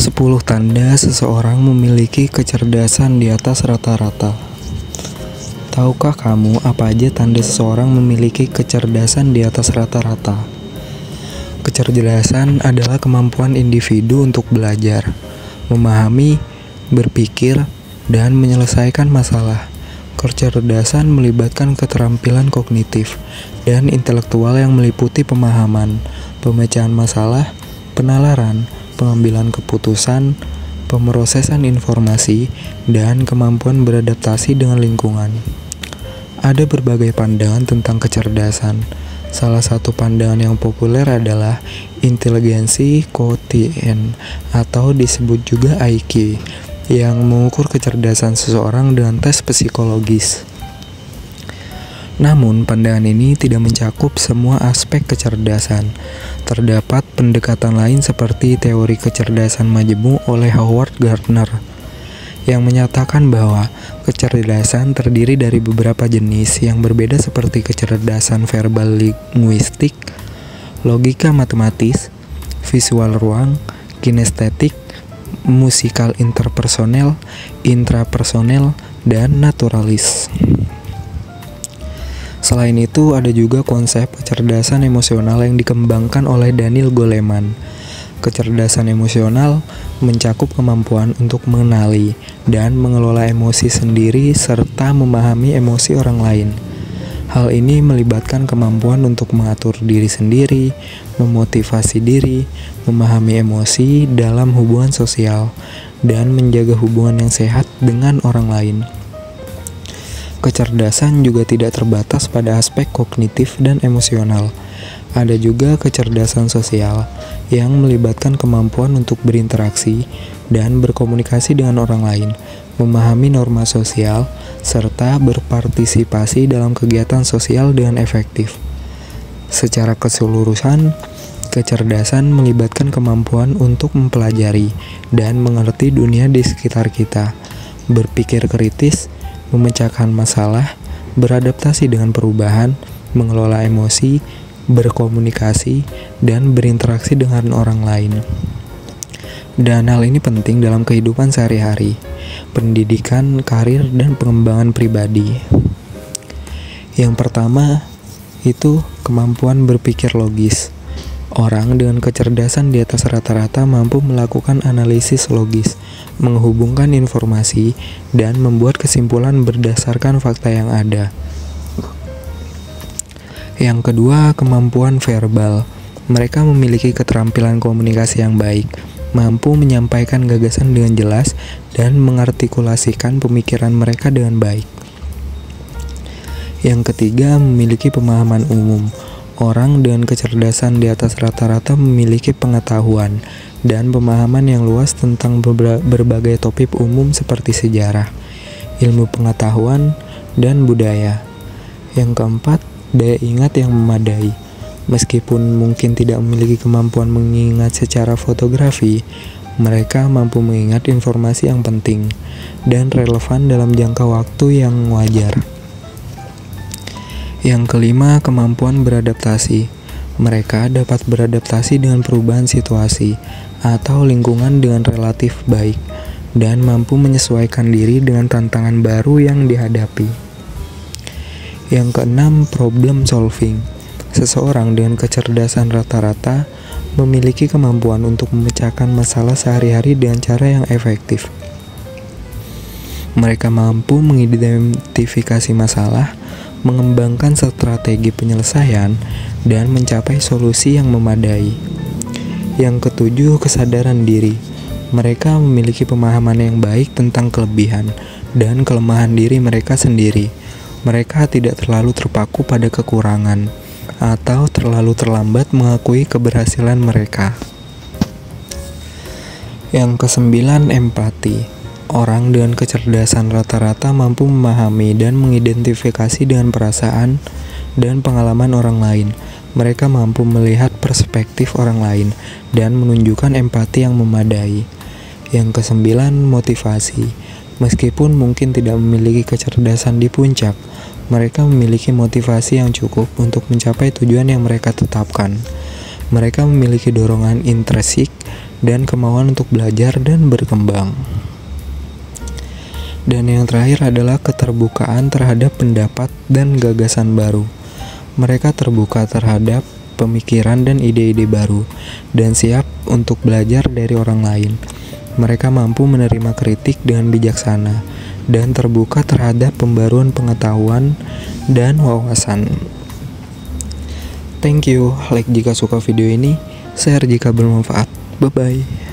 10 tanda seseorang memiliki kecerdasan di atas rata-rata. Tahukah kamu apa aja tanda seseorang memiliki kecerdasan di atas rata-rata? Kecerdasan adalah kemampuan individu untuk belajar, memahami, berpikir, dan menyelesaikan masalah. Kecerdasan melibatkan keterampilan kognitif dan intelektual yang meliputi pemahaman, pemecahan masalah, penalaran, pengambilan keputusan, pemrosesan informasi, dan kemampuan beradaptasi dengan lingkungan. Ada berbagai pandangan tentang kecerdasan. Salah satu pandangan yang populer adalah inteligensi quotient atau disebut juga IQ, yang mengukur kecerdasan seseorang dengan tes psikologis. Namun, pandangan ini tidak mencakup semua aspek kecerdasan. Terdapat pendekatan lain seperti teori kecerdasan majemuk oleh Howard Gardner, yang menyatakan bahwa kecerdasan terdiri dari beberapa jenis yang berbeda seperti kecerdasan verbal linguistik, logika matematis, visual ruang, kinestetik, musikal interpersonel, intrapersonel, dan naturalis. Selain itu, ada juga konsep kecerdasan emosional yang dikembangkan oleh Daniel Goleman. Kecerdasan emosional mencakup kemampuan untuk mengenali dan mengelola emosi sendiri serta memahami emosi orang lain. Hal ini melibatkan kemampuan untuk mengatur diri sendiri, memotivasi diri, memahami emosi dalam hubungan sosial, dan menjaga hubungan yang sehat dengan orang lain. Kecerdasan juga tidak terbatas pada aspek kognitif dan emosional. Ada juga kecerdasan sosial yang melibatkan kemampuan untuk berinteraksi dan berkomunikasi dengan orang lain, memahami norma sosial, serta berpartisipasi dalam kegiatan sosial dengan efektif. Secara keseluruhan, kecerdasan melibatkan kemampuan untuk mempelajari dan mengerti dunia di sekitar kita, berpikir kritis, memecahkan masalah, beradaptasi dengan perubahan, mengelola emosi, berkomunikasi, dan berinteraksi dengan orang lain. Dan hal ini penting dalam kehidupan sehari-hari, pendidikan, karir, dan pengembangan pribadi. Yang pertama, itu kemampuan berpikir logis. Orang dengan kecerdasan di atas rata-rata mampu melakukan analisis logis, menghubungkan informasi, dan membuat kesimpulan berdasarkan fakta yang ada. Yang kedua, kemampuan verbal. Mereka memiliki keterampilan komunikasi yang baik, mampu menyampaikan gagasan dengan jelas, dan mengartikulasikan pemikiran mereka dengan baik. Yang ketiga, memiliki pemahaman umum. Orang dengan kecerdasan di atas rata-rata memiliki pengetahuan dan pemahaman yang luas tentang berbagai topik umum seperti sejarah, ilmu pengetahuan, dan budaya. Yang keempat, daya ingat yang memadai. Meskipun mungkin tidak memiliki kemampuan mengingat secara fotografi, mereka mampu mengingat informasi yang penting dan relevan dalam jangka waktu yang wajar. Yang kelima, kemampuan beradaptasi. Mereka dapat beradaptasi dengan perubahan situasi atau lingkungan dengan relatif baik dan mampu menyesuaikan diri dengan tantangan baru yang dihadapi. Yang keenam, problem solving. Seseorang dengan kecerdasan rata-rata memiliki kemampuan untuk memecahkan masalah sehari-hari dengan cara yang efektif. Mereka mampu mengidentifikasi masalah, mengembangkan strategi penyelesaian, dan mencapai solusi yang memadai. Yang ketujuh, kesadaran diri. Mereka memiliki pemahaman yang baik tentang kelebihan dan kelemahan diri mereka sendiri. Mereka tidak terlalu terpaku pada kekurangan atau terlalu terlambat mengakui keberhasilan mereka. Yang kesembilan, empati. Orang dengan kecerdasan rata-rata mampu memahami dan mengidentifikasi dengan perasaan dan pengalaman orang lain. Mereka mampu melihat perspektif orang lain dan menunjukkan empati yang memadai. Yang kesembilan, motivasi. Meskipun mungkin tidak memiliki kecerdasan di puncak, mereka memiliki motivasi yang cukup untuk mencapai tujuan yang mereka tetapkan. Mereka memiliki dorongan intrinsik dan kemauan untuk belajar dan berkembang. Dan yang terakhir adalah keterbukaan terhadap pendapat dan gagasan baru. Mereka terbuka terhadap pemikiran dan ide-ide baru, dan siap untuk belajar dari orang lain. Mereka mampu menerima kritik dengan bijaksana, dan terbuka terhadap pembaruan pengetahuan dan wawasan. Thank you, like jika suka video ini, share jika bermanfaat. Bye-bye.